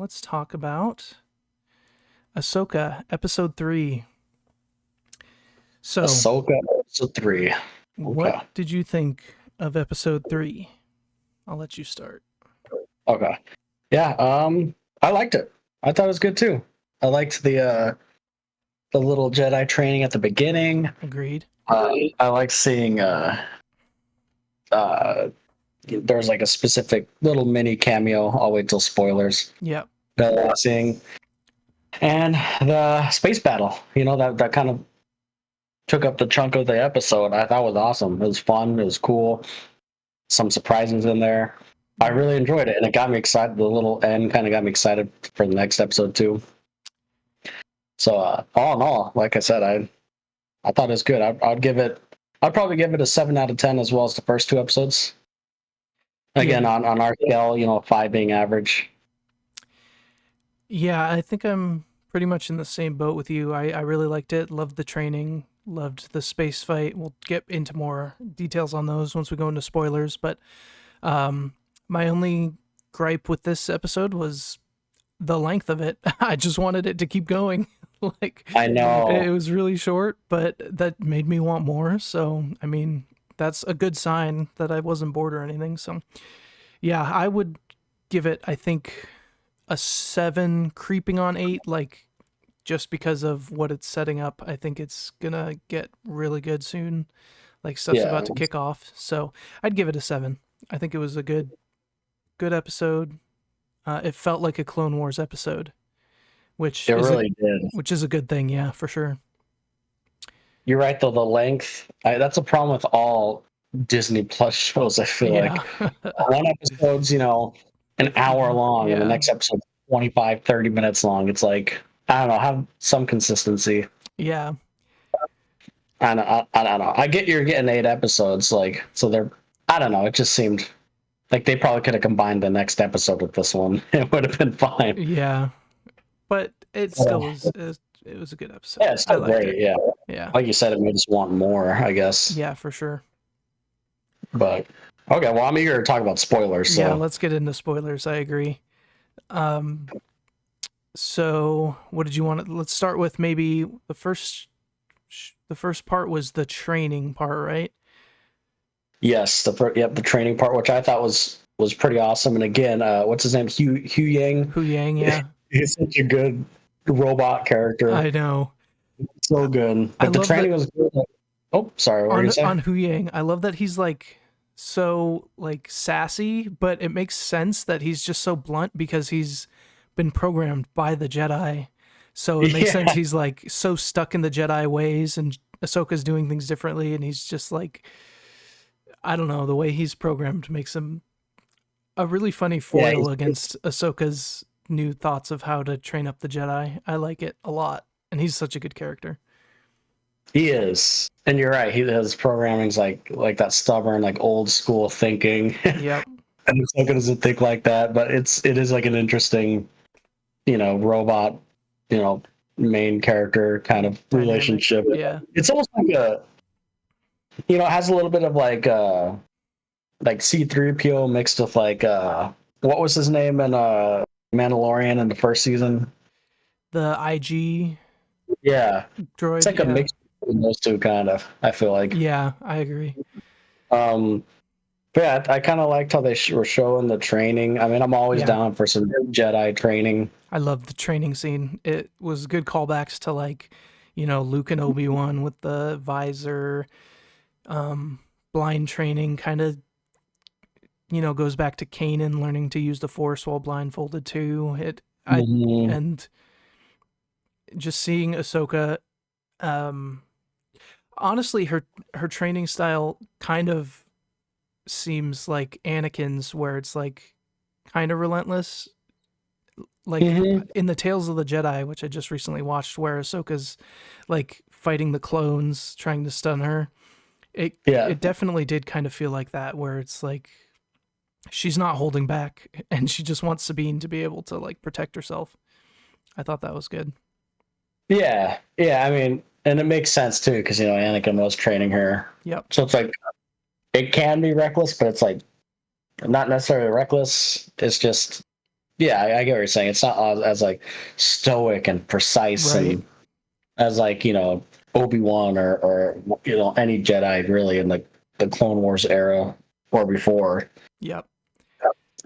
let's talk about Ahsoka, episode 3. So, Ahsoka episode 3. what Okay. did you think of episode 3? I'll let you start. Okay. Yeah, I liked it. I thought it was good too. I liked the little Jedi training at the beginning. Agreed. I liked seeing uh there's like a specific little mini cameo. I'll wait till spoilers. Yep. That I was seeing. And the space battle, that kind of took up the chunk of the episode. I thought was awesome. It was fun, it was cool. Some surprises in there. I really enjoyed it, and it got me excited. The little end kind of got me excited for the next episode too. So all in all, like I said, I thought it was good. I'd probably give it a 7 out of 10 as well as the first 2 episodes. Again, on our scale, 5 being average. Yeah, I think I'm pretty much in the same boat with you. I really liked it. Loved the training. Loved the space fight. We'll get into more details on those once we go into spoilers. But my only gripe with this episode was the length of it. I just wanted it to keep going. I know it was really short, but that made me want more. So, I mean, that's a good sign that I wasn't bored or anything. So, yeah, I would give it, I think, a 7 creeping on 8, just because of what it's setting up. I think it's gonna get really good soon. Stuff's about to kick off. So I'd give it a 7. I think it was a good episode. It felt like a Clone Wars episode, which really did. Which is a good thing, yeah, for sure. You're right, though, the length, that's a problem with all Disney Plus shows, I feel like. One episode's, an hour long, and the next episode 25, 30 minutes long. It's like, I don't know, have some consistency. Yeah. I don't know. I get you're getting 8 episodes, so they're, I don't know, it just seemed like they probably could have combined the next episode with this one. It would have been fine. Yeah. But it still was it was a good episode. Yeah, it's still great. Yeah. Like you said, it made us want more, I guess. Yeah, for sure. But okay, well, I'm eager to talk about spoilers. So. Yeah, let's get into spoilers. I agree. So what did you want? Let's start with maybe the first part was the training part, right? Yes, the training part, which I thought was pretty awesome. And again, what's his name? Hu Yang. Hu Yang, yeah. He's such a good robot character. I know. So good. But the training was good. Oh, sorry. What were you saying? On Hu Yang, I love that he's so sassy, but it makes sense that he's just so blunt because he's been programmed by the Jedi. So it makes sense he's so stuck in the Jedi ways, and Ahsoka's doing things differently, and he's just I don't know, the way he's programmed makes him a really funny foil against Ahsoka's new thoughts of how to train up the Jedi. I like it a lot, and he's such a good character. He is, and you're right. His programming's like that stubborn, old school thinking. Yep. And Ahsoka doesn't think like that, but it is an interesting, robot, main character kind of dynamic relationship. Yeah. It's almost like it has a little bit of C-3PO mixed with what was his name in Mandalorian in the first season? The IG. Yeah. Droid. It's like a mix between those two, kind of. I feel like. Yeah, I agree. But yeah, I kind of liked how they were showing the training. I mean, I'm always down for some Jedi training. I love the training scene. It was good callbacks to Luke and Obi-Wan with the visor, blind training, kind of, goes back to Kanan learning to use the Force while blindfolded too. And just seeing Ahsoka, honestly, her training style kind of seems like Anakin's, where it's kind of relentless, in the Tales of the Jedi, which I just recently watched, where Ahsoka's fighting the clones, trying to stun her. It definitely did kind of feel like that, where it's she's not holding back, and she just wants Sabine to be able to protect herself. I thought that was good. Yeah. I mean, and it makes sense too, because Anakin was training her. Yep. So it's it can be reckless, but it's not necessarily reckless. It's just Yeah, I get what you're saying. It's not as like stoic and precise Right. and as like Obi-Wan or any Jedi really in the Clone Wars era or before. Yep.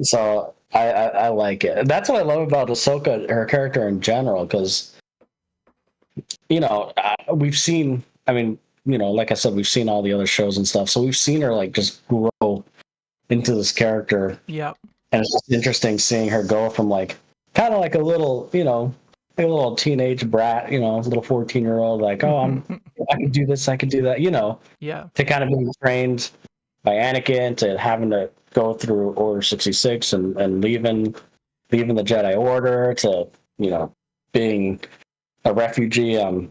So I like it. That's what I love about Ahsoka, her character in general, because we've seen. I mean, like I said, we've seen all the other shows and stuff, so we've seen her like just grow into this character, Yep. and it's just interesting seeing her go from like kind of like a little, like a little teenage brat, a little 14-year-old, like, oh, I can do this, I can do that, Yeah. to kind of being trained by Anakin to having to go through Order 66 and leaving the Jedi Order to being a refugee on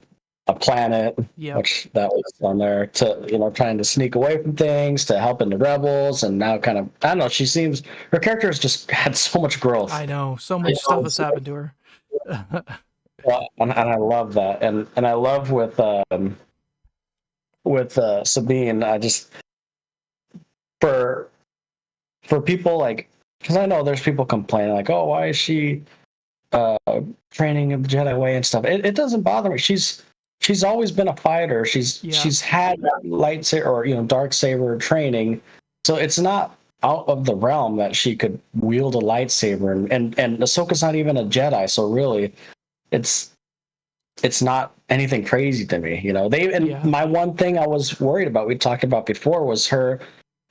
a planet, Yep. which that was on there, to trying to sneak away from things, to helping the rebels, and now kind of I don't know. Her character has just had so much growth. I know. So much stuff has happened to her. And I love that, and I love with Sabine. I just for for people like, because I know there's people complaining like, oh, why is she uh training in the Jedi way and stuff. It doesn't bother me. She's always been a fighter. Yeah. She's had lightsaber or dark saber training, so it's not out of the realm that she could wield a lightsaber. And Ahsoka's not even a Jedi, so really, it's not anything crazy to me. Yeah. My one thing I was worried about, we talked about before, was her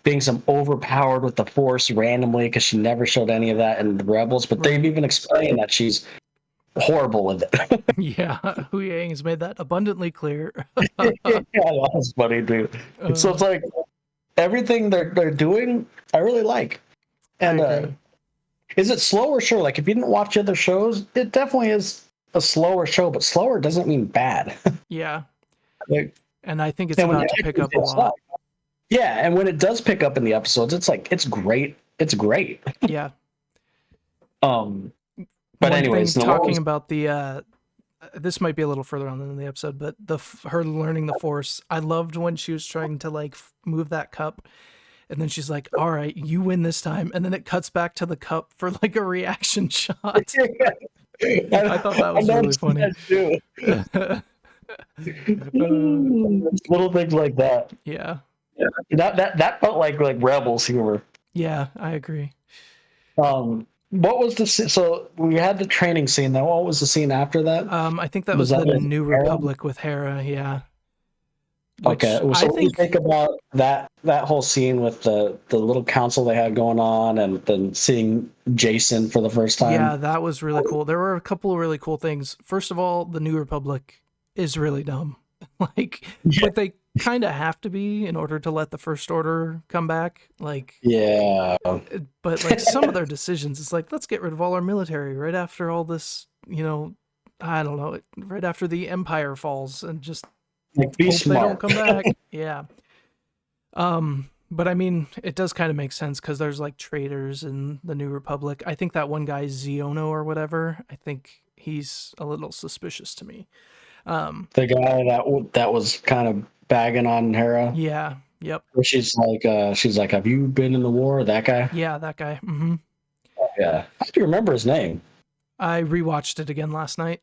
being some overpowered with the Force randomly, because she never showed any of that in the Rebels. But they've Right. even explained that she's horrible with it. Yeah. Hu Yang has made that abundantly clear. Yeah, that's funny, dude. So uh, it's like everything they're doing, I really like. I And agree. is it slower? Sure. Like if you didn't watch other shows, it definitely is a slower show, but slower doesn't mean bad. Yeah. Like, And I think it's and when about it to pick actually up a picks up, lot. yeah, and when it does pick up in the episodes, it's like it's great. It's great. Yeah. Um, but One thing anyways, no, what talking was about the this might be a little further on in the episode, but her learning the Force, I loved when she was trying to like move that cup, and then she's like, "All right, you win this time," and then it cuts back to the cup for like a reaction shot. I thought that I was really noticed funny. that too. Little things like that. Yeah, That felt like Rebels humor. yeah, I agree. What was so we had the training scene. Now, what was the scene after that? I think that Was was that the with New Hera? Republic with Hera. Yeah, Okay, which so I what do you think think, about that whole scene with the little council they had going on, and then seeing Jason for the first yeah, time? that was really cool. There were a couple of really cool things. First of all, the New Republic is really dumb. Like, Yeah. but they kind of have to be in order to let the First Order come back. Like, Yeah. but like some of their decisions, it's like, let's get rid of all our military right after all this, I don't know, right after the Empire falls, and just Like, be hope they don't smart. come back. Yeah. But I mean, it does kind of make sense because there's like traitors in the New Republic. I think that one guy, Ziono or whatever, I think he's a little suspicious to me. The guy that was kind of bagging on Hera. Yeah. Yep. Where she's like, have you been in the war? That guy. Yeah, that guy. Hmm. Yeah. I do remember his name. I rewatched it again last night.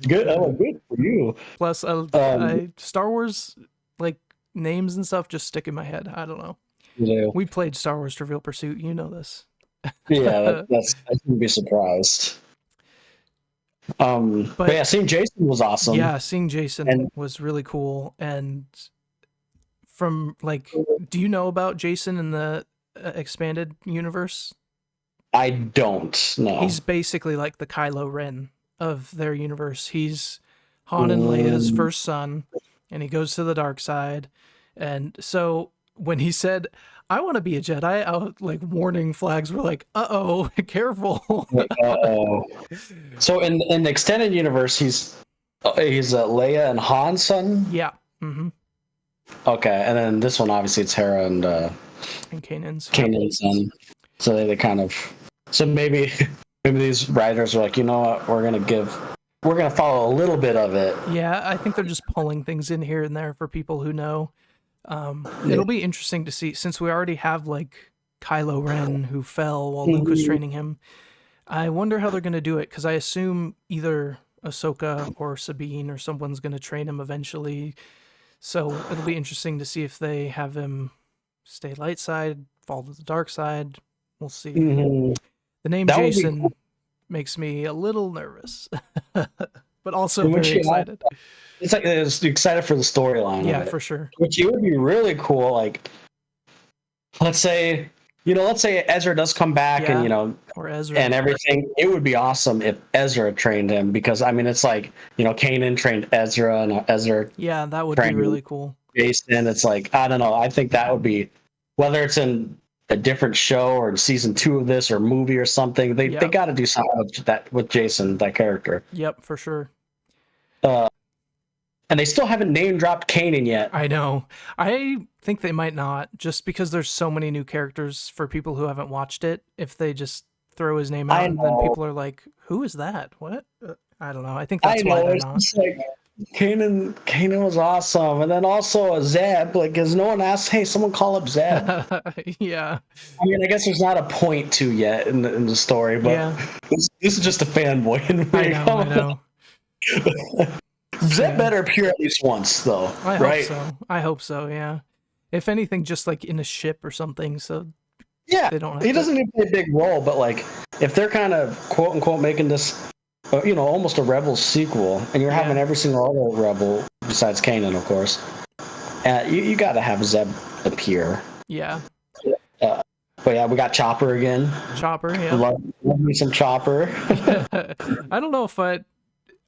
Good. Oh, good for you. Plus, Um, Star Wars, like names and stuff, just stick in my head. I don't know. yeah, We played Star Wars Trivial Pursuit. You know this. I shouldn't be surprised. But But yeah, seeing Jason was awesome, yeah, seeing Jason and was really cool. And from like, do you know about Jason in the expanded universe? I don't know. He's basically like the Kylo Ren of their universe. He's Han and Leia's Mm, first son, and he goes to the dark side. And so when he said, "I want to be a Jedi," like warning flags were like, "Uh-oh, careful." uh-oh. So in the extended universe, he's Leia and Han's son. Yeah. Mm-hmm. Okay, and then this one obviously it's Hera and And Kanan's. Yep. Kanan's son. So they kind of maybe these writers are like, you know what, we're gonna follow a little bit of it. Yeah, I think they're just pulling things in here and there for people who know. It'll be interesting to see since we already have like Kylo Ren who fell while Luke was training him. I wonder how they're going to do it, because I assume either Ahsoka or Sabine or someone's going to train him eventually. So it'll be interesting to see if they have him stay light side, fall to the dark side. We'll see. The name That would be Jason cool. makes me a little nervous, but also very excited. It's like it's excited for the storyline Yeah, of it. for sure. Which it would be really cool. Like, let's say Ezra does come back, Yeah, and or Ezra. and everything. It would be awesome if Ezra trained him, because I mean, it's like Kanan trained Ezra, and Ezra Yeah, that would be trained really cool. Jason. It's like, I don't know. I think that would be, whether it's in a different show or in season 2 of this or movie or something. They Yep. got to do something with Jason, that character. Yep, for sure. And they still haven't name dropped Kanan yet. I know. I think they might not, just because there's so many new characters for people who haven't watched it. If they just throw his name out, and then people are like, "Who is that? What?" I don't know. I think that's why they're not. It's like, Kanan was awesome, and then also Zeb. Like, because no one asked, "Hey, someone call up Zeb." Yeah. I mean, I guess there's not a point to yet in the story, but this is just a fanboy. I know. Zeb better appear at least once, though. I hope so. Yeah. If anything, just like in a ship or something. So yeah, they don't. He doesn't need to play a big role, but like, if they're kind of quote unquote making this, almost a Rebels sequel, and you're having every single other Rebel besides Kanan, of course, you got to have Zeb appear. Yeah. But yeah, we got Chopper again. Chopper, yeah. Love me some Chopper. I don't know if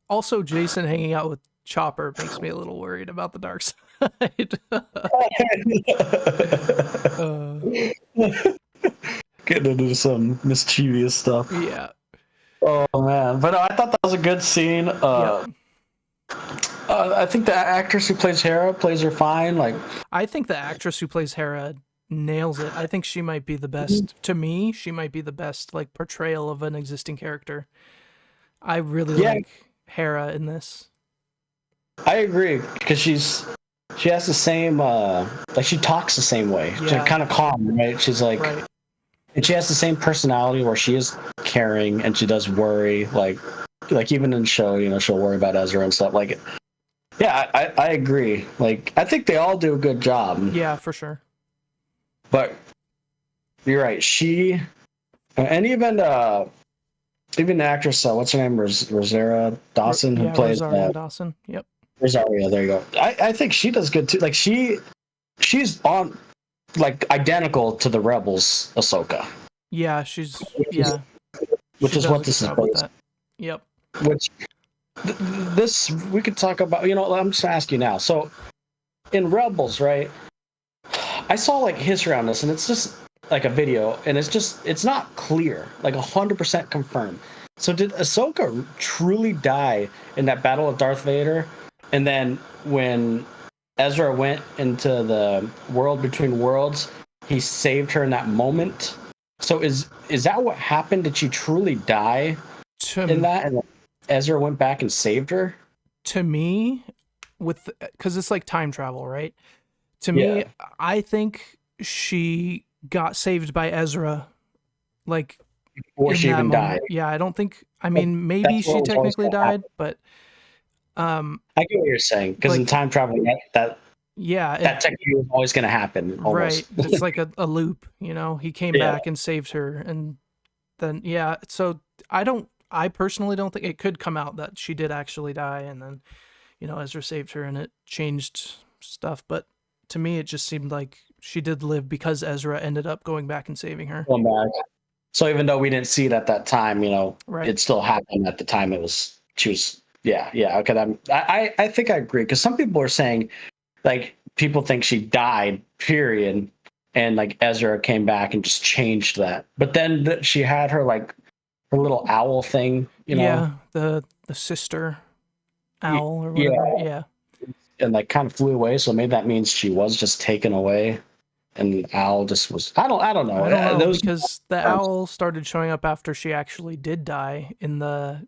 also Jason hanging out with Chopper makes me a little worried about the dark side. Getting into some mischievous stuff. Yeah. Oh man, but I thought that was a good scene. I think the actress who plays Hera plays her fine. Like, I think the actress who plays Hera nails it. I think she might be the best. To me, she might be the best like portrayal of an existing character. I really like Hera in this. I agree, because she has the same like, she talks the same way. She's kind of calm, right? She's like, and she has the same personality where she is caring and she does worry, like even in the show, she'll worry about Ezra and stuff. Like, yeah, I agree. Like, I think they all do a good job. Yeah, for sure. But you're right. And even the actress, what's her name, Rosario Dawson, who plays Rosario Dawson. Yep. Rosario, there you go. I think she does good too. Like, she's on, like, identical to the Rebels Ahsoka. Yeah, which is what this is based. Yep. Which this we could talk about. I'm just gonna ask you now. So in Rebels, right? I saw like history on this, and it's just like a video, and it's not clear, like 100% confirmed. So did Ahsoka truly die in that battle of Darth Vader? And then when Ezra went into the world between worlds, he saved her in that moment. So is that what happened? Did she truly die in that? And Ezra went back and saved her? To me, because it's like time travel, right? To me, I think she got saved by Ezra, like, before she even died. Yeah, I don't think. I mean, maybe she technically died, but I get what you're saying, because in time travel, that technically was always going to happen. Almost. Right? It's like a loop. He came back and saved her, and then So I personally don't think it could come out that she did actually die, and then Ezra saved her, and it changed stuff. But to me, it just seemed like she did live because Ezra ended up going back and saving her. Going back. So even though we didn't see it at that time, it still happened at the time. She was. Yeah. Okay. I think I agree, because some people are saying, like, people think she died, period, and like Ezra came back and just changed that. But then she had her little owl thing, Yeah, the sister owl or whatever. Yeah. And like kind of flew away, so maybe that means she was just taken away, and the owl just was. I don't know. I don't know, because the owl started showing up after she actually did die in the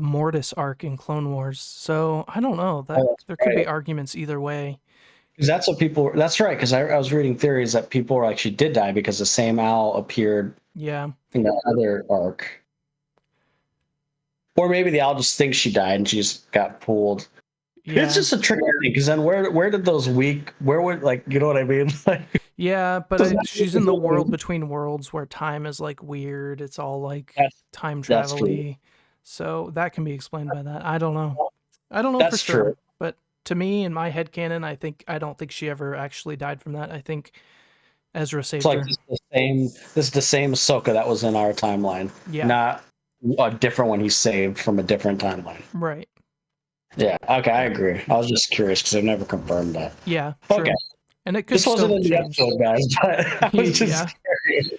Mortis arc in Clone Wars. So I don't know. There could be arguments either way. 'Cause that's what people. That's right. Because I was reading theories that people were like she did die because the same owl appeared Yeah. in the other arc, or maybe the owl just thinks she died and she just got pulled. It's Yeah. just a tricky thing because then where did those where would like you know what I mean? Like, Yeah, but does that she's in the world between worlds where time is like weird. It's all like that's time that's true. travel-y. So that can be explained by that. I don't know. I don't know for That's true. sure. But to me, in my headcanon, I don't think she ever actually died from that. I think Ezra It's saved like her. this is the same Ahsoka that was in our timeline, Yeah. not a different one he saved from a different timeline. Right. Yeah. Okay, I Yep. agree. I was just curious because I've never confirmed that. Yeah, Okay. true. And it could This wasn't still in the change. episode, guys, but I was just Yeah. curious.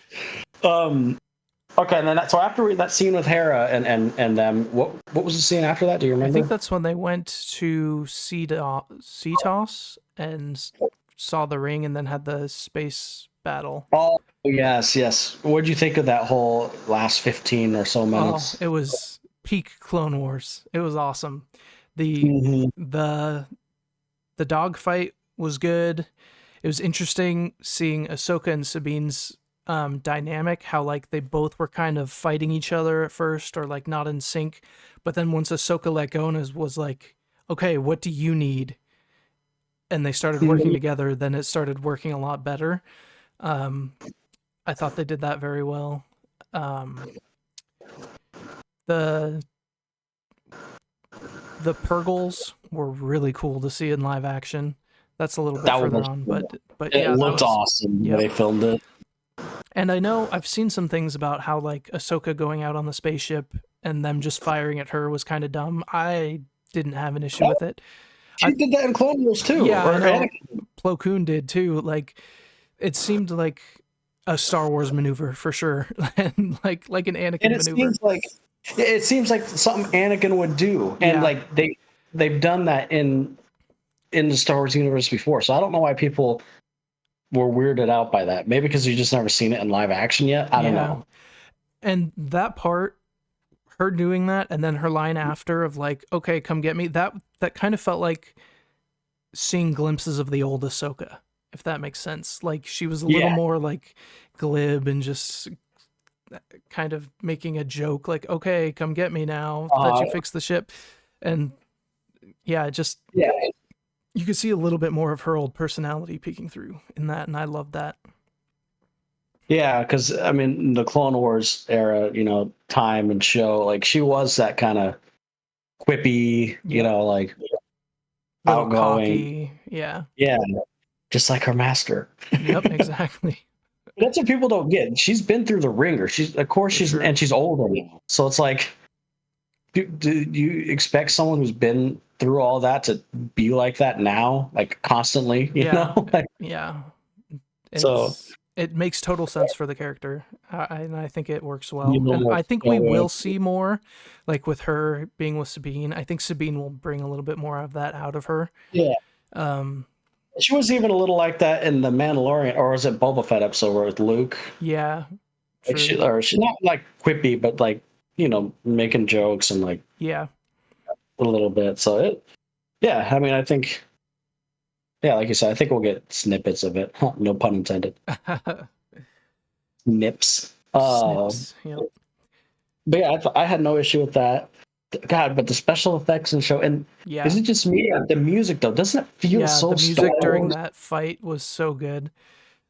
Um. Okay, and then so after that scene with Hera and them, what was the scene after that? Do you I think remember? that's when they went to Cetos and saw the ring and then had the space battle. Oh yes, yes. What did you think of that whole last 15 or so Oh, minutes? it was peak Clone Wars. It was awesome. The Mhm. the the dogfight was good. It was interesting seeing Ahsoka and Sabine's dynamic, how like they both were kind of fighting each other at first or like not in sync. But then once Ahsoka let go and was like, okay, what do you need? And they started working together, then it started working a lot better. Um, I thought they did that very well. Um, the the Purgles were really cool to see in live action. That's a little bit That further was on, cool. but It yeah, that looked was awesome when yep. they filmed it. And I know I've seen some things about how like Ahsoka going out on the spaceship and them just firing at her was kind of dumb. I didn't have an issue with it. She I did that in Clone Wars too, yeah, I or know Anakin. Plo Koon did too. Like it seemed like a Star Wars maneuver for sure, and like an And Anakin maneuver. it seems like something Anakin would do, and Yeah, like they've done that in the Star Wars universe before. So I don't know why people were weirded out by that. Maybe because you just never seen it in live action yet. I don't yeah. know. And that part, her doing that, and then her line after of like, "Okay, come get me." That kind of felt like seeing glimpses of the old Ahsoka, if that makes sense. Like she was a little Yeah. more like glib and just kind of making a joke, like, "Okay, come get me now that Uh, you fixed the ship," and yeah, just yeah. you could see a little bit more of her old personality peeking through in that, and I love that. Yeah, because I mean, in the Clone Wars era, time and show, like she was that kind of quippy, Yep, like little outgoing. cocky. Yeah, Yeah, just like her master. yep, exactly. But that's what people don't get. She's been through the ringer. Of course, For sure. she's older now. So it's like, do you expect someone who's been through all that to be like that now, like constantly? Yeah, Like, yeah. so It makes total sense for the character, and I think it works you well. know And more I think we stoic. will see more, like with her being with Sabine. I think Sabine will bring a little bit more of that out of her. Yeah, Um, she was even a little like that in the Mandalorian, or was it Boba Fett episode where with Luke? yeah, Like true. she's not like quippy, but like making jokes and like Yeah, a little bit. So yeah. I mean, I think, yeah, like you said, I think we'll get snippets of it. No pun intended. Nips. snips. Yep. But yeah, I had no issue with that. God, but the special effects and show, and is Yeah, it just me? The music though, doesn't it feel yeah. so The Star music during Wars? that fight was so good.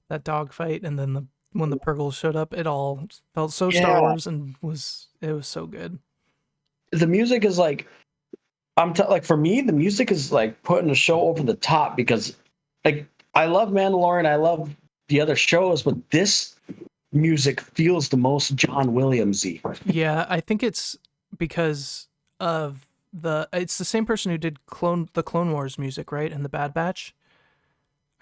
That dog fight, and then when the Purgles showed up, it all felt so Star Yeah, Wars, and it was so good. the music is like like for me, the music is like putting the show over the top because like I love Mandalorian, I love the other shows, but this music feels the most John Williamsy. Yeah, I think it's because of it's the same person who did the Clone Wars music, right? And the Bad Batch.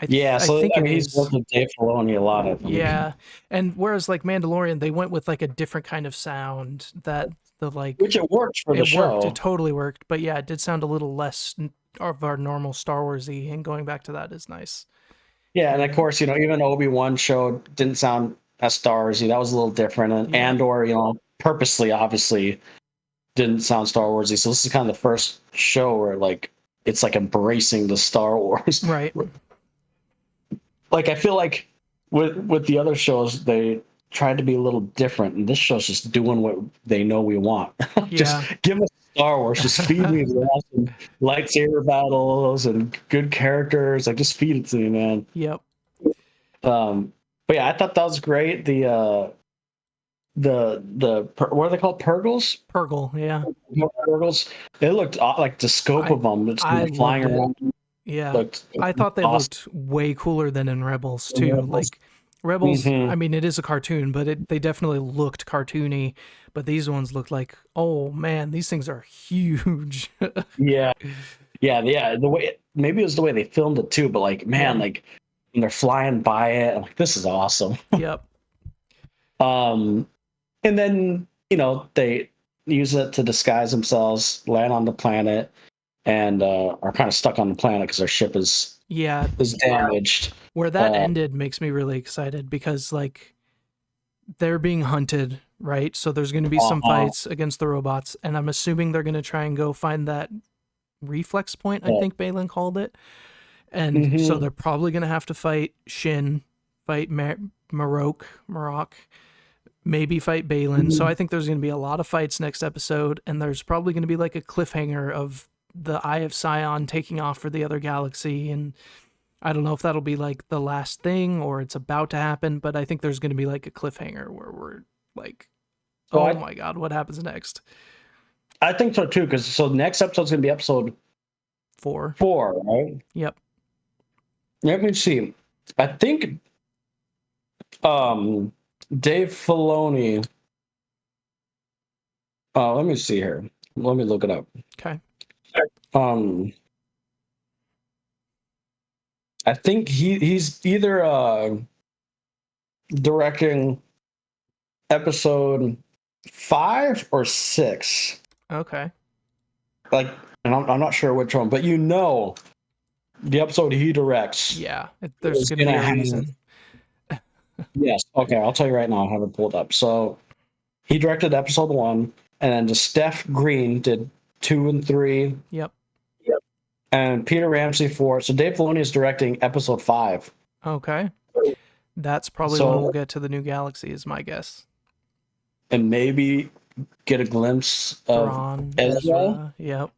Yeah, I so think I it mean he's is. worked with Dave Filoni a lot, I think. Yeah. And whereas like Mandalorian, they went with like a different kind of sound that the like Which it works for the it worked. It show. totally worked. But yeah, it did sound a little less of our normal Star Warsy, and going back to that is nice. Yeah, and of Hearing it. course, even Obi-Wan show didn't sound as Star Warsy. That was a little different. And Yeah. Andor, purposely obviously didn't sound Star Warsy. So this is kind of the first show where like it's like embracing the Star Wars. Right. like I feel like with the other shows they tried to be a little different, and this show's just doing what they know we want. Just Yeah. give us Star Wars. Just feed me the awesome lightsaber battles and good characters. Like just feed it to me, man. Yep. But yeah, I thought that was great. What are they called? Purgles? Purgle, yeah. Purgles. They looked like the scope I of them. It's I flying loved it. around. Yeah. Looked I thought they awesome. looked way cooler than in Rebels too. Like Rebels, I Mhm. mean it is a cartoon, but they definitely looked cartoony, but these ones looked like, oh man, these things are huge. Yeah, yeah. The way maybe it was the way they filmed it too, but like, man, Yeah. like when they're flying by it, I'm like this is awesome. Yep. Um, and then they use it to disguise themselves, land on the planet, and are kind of stuck on the planet because their ship Yeah. is damaged. Where that Uh, ended makes me really excited because like they're being hunted, right? So there's going to be some uh, fights against the robots, and I'm assuming they're going to try and go find that reflex point, I uh, think Balin called it. And so mhm. they're probably going to have to fight Shin, fight Marok, maybe fight Balin. So I think there's going to be a lot of fights next episode, and there's probably going to be like a cliffhanger of the Eye of Sion taking off for the other galaxy. And I don't know if that'll be like the last thing or it's about to happen, but I think there's going to be like a cliffhanger where we're like, So oh my God, what happens next? I think so too, because so the next episode's gonna be episode 4. 4, right? Yep. Let me see. I think um Dave Filoni. Let me see here. Let me look it up. Okay. Um, I think he's either directing episode 5 or 6. Okay. Like, and I'm not sure which one, but the episode he directs Yeah. There's is going to be gonna a have. reason. Yes. Okay, I'll tell you right now. I have it pulled up. So he directed episode 1, and then the Steph Green did 2 and 3, Yep. and Peter Ramsey 4. So Dave Filoni is directing episode 5. Okay. That's probably when we'll So get to the new galaxy, is my guess. and maybe get a glimpse of Thrawn, Ezra, Ezra. Yep.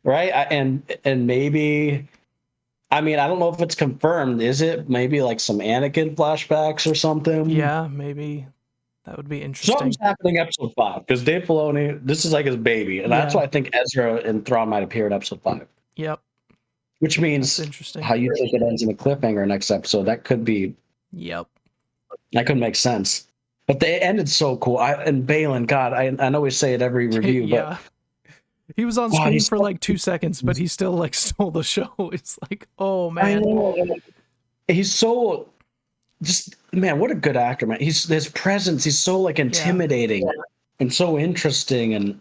right? And maybe, I mean, I don't know if it's confirmed. Is it maybe like some Anakin flashbacks or something? Yeah, maybe that would be Something's interesting. happening episode 5 because Dave Filoni, this is like his baby, and that's Yeah. why I think Ezra and Thrawn might appear in episode 5, Yep. which That's means interesting. how you think it ends in a cliffhanger next episode. Yep. That could make sense. But they ended so cool. And Balin, God, I know we say it every review, but Yeah. He was on wow, screen for like 2 seconds, but he still like stole the show. It's like, oh I man. know. He's so just man, what a good actor, man. His presence, he's so like Yeah. intimidating and so interesting and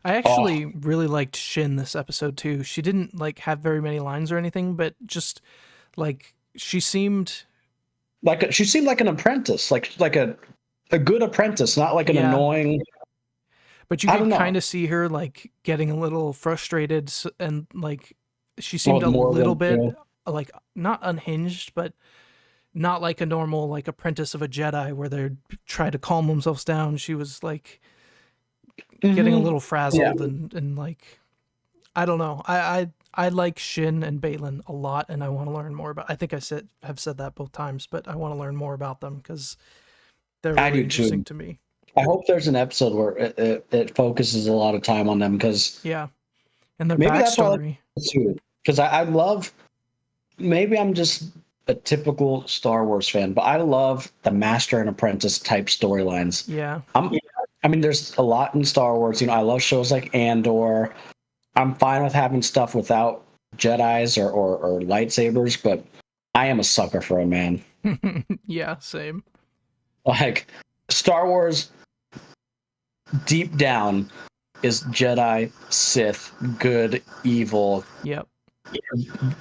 I oh actually really liked Shin this episode too. She didn't like have very many lines or anything, but just like she seemed, she seemed like an apprentice, like a good apprentice, not like an yeah, annoying. but you I could don't know. kind of see her like getting a little frustrated and like she Well, seemed with a little Morgan, bit yeah. like not unhinged, but not like a normal like apprentice of a Jedi where they're try to calm themselves down. She was like getting a Mhm. little Yeah. frazzled and like I don't know. I like Shin and Balin a lot, and I want to learn more about. I think have said that both times, but I want to learn more about them because they're I really do interesting too. to me. I hope there's an episode where it focuses a lot of time on them because Yeah, and their maybe that's why I like backstory. it too. Because I love, maybe I'm just a typical Star Wars fan, but I love the master and apprentice type storylines. Yeah, I'm, I mean, there's a lot in Star Wars. I love shows like Andor. I'm fine with having stuff without Jedi's or lightsabers, but I am a sucker for a man. yeah, same. Like Star Wars, deep down, is Jedi, Sith, good, evil. Yep,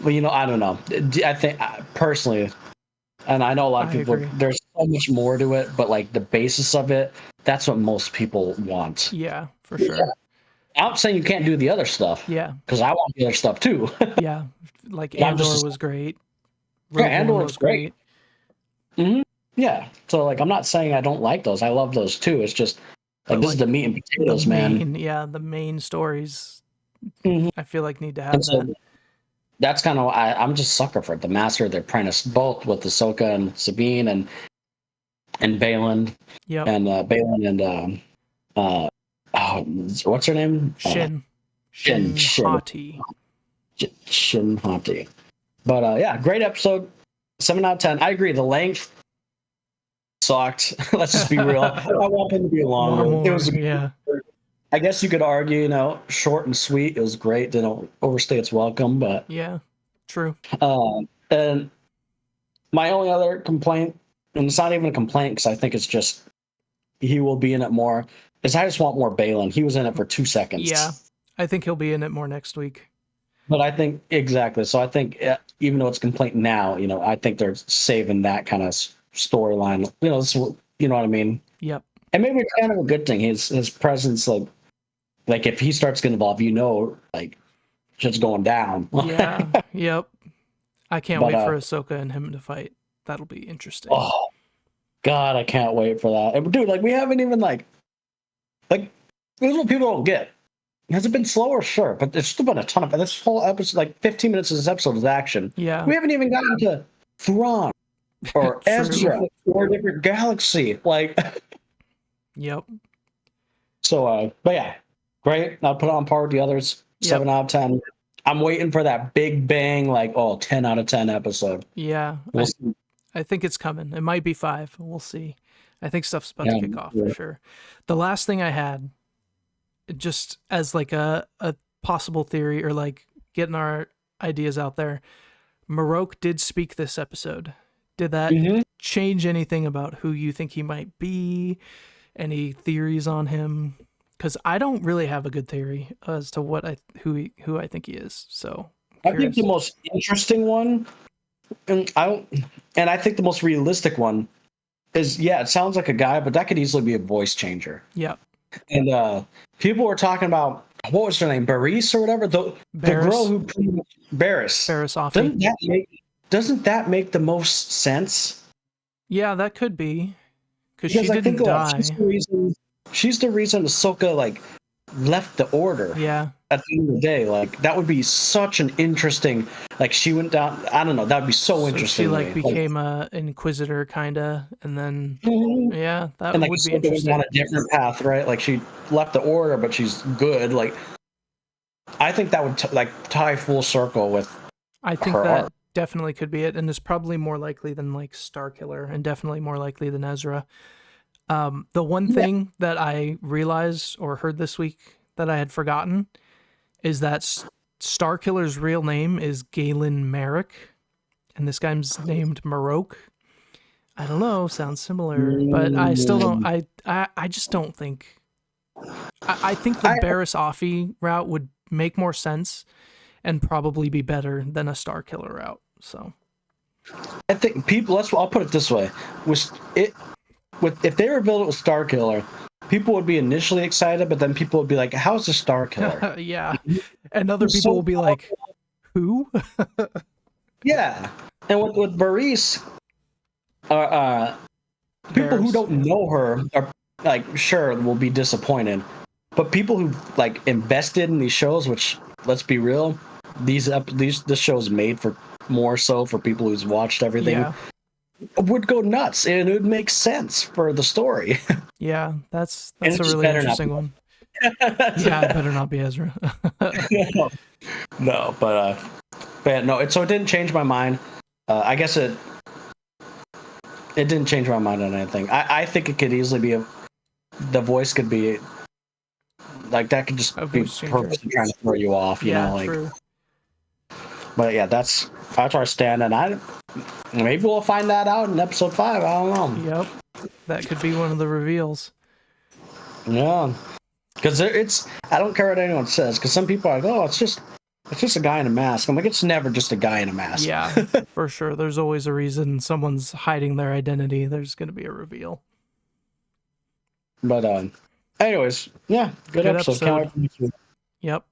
Well, I don't know. I think personally, and I know a lot of I people, agree. there's so much more to it, but like the basis of it, that's what most people want. Yeah, for sure. I'm not saying you can't do the other stuff Yeah, because I want the other stuff too. yeah. Like I'm just Andor was great. Rogue Andor One is was great. hmm Yeah. So like, I'm not saying I don't like those. I love those too. It's just But like this is the like meat and potatoes, man. the main stories, hmm I feel like need to And have so that. that's kind of why I'm just sucker for it. The Master, the Apprentice, both with Ahsoka and Sabine and Balin Yep. and Balin and uh, oh, what's her name? Shin Hati. Shin Hati. But yeah, great episode. 7 out of 10. I agree. The length sucked. Let's just be real. I want them to be longer. It More, was. yeah. I guess you could argue, short and sweet. It was great. They don't overstay its welcome. But Yeah. True. and my only other complaint, and it's not even a complaint because I think it's just he will be in it more. Is I just want more Balin. He was in it for 2 seconds. Yeah. I think he'll be in it more next week. But I think exactly. So I think even though it's a complaint now, I think they're saving that kind of storyline. You know what I mean. Yep. And maybe it's kind of a good thing. His presence, like if he starts getting involved, like shit's going down. Yeah. Yep. I can't But wait for Ahsoka and him to fight. That'll be interesting. oh God, I can't wait for that. And dude, like we haven't even like this is what people don't get. Has it been slower? Sure, but there's still been a ton of this whole episode. Like 15 minutes of this episode is action. Yeah. We haven't even gotten to Thrawn or Ezra or a different galaxy. Like, yep. so, but yeah, great. I'll put it on par with the others. 7 out of 10. I'm waiting for that big bang, 10 out of 10 episode. Yeah. I think it's coming. It might be 5. We'll see. I think stuff's about to kick off for sure. The last thing I had, just as like a possible theory or like getting our ideas out there, Marok did speak this episode. Did that change anything about who you think he might be? Any theories on him? Because I don't really have a good theory as to who I think he is. So I think the most interesting one, and I think the most realistic one is it sounds like a guy, but that could easily be a voice changer. Yeah. And people were talking about what was her name, Barris or whatever, the girl who played Barris. Doesn't that make the most sense? Yeah, that could be because she didn't die. She's the reason Ahsoka left the Order. Yeah. At the end of the day, that would be such an interesting. She went down. I don't know. That would be so interesting. She became a inquisitor, kinda, and then that would be interesting. Went down a different path, right? She left the Order, but she's good. I think that would tie full circle with. I think that definitely could be it, and is probably more likely than Starkiller, and definitely more likely than Ezra. The one thing that I realized or heard this week that I had forgotten is that Starkiller's real name is Galen Merrick, and this guy's named Marok. I don't know, sounds similar, but I still don't. I just don't think. I think the Barriss Offee route would make more sense and probably be better than a Starkiller route. So, I think people. I'll put it this way: if they revealed it was Starkiller, people would be initially excited, but then people would be like, "How's the Starkiller?" Yeah, and other people will be like, "Who?" Yeah, and with Barris, people who don't know her are sure will be disappointed, but people who invested in these shows, which let's be real, this show is made for more so for people who's watched everything. Yeah. Would go nuts and it would make sense for the story. Yeah, that's a really interesting one. Yeah, it better not be Ezra. No, but no. So it didn't change my mind. I guess it didn't change my mind on anything. I think it could easily be the voice could be that could just be purposely trying to throw you off. You know, true. But yeah, that's where I stand, and maybe we'll find that out in episode 5. I don't know. Yep, that could be one of the reveals. Yeah, because I don't care what anyone says, because some people are like, oh, it's just a guy in a mask. I'm like, it's never just a guy in a mask. Yeah, for sure. There's always a reason someone's hiding their identity. There's going to be a reveal. But anyways, yeah, good episode. Yep.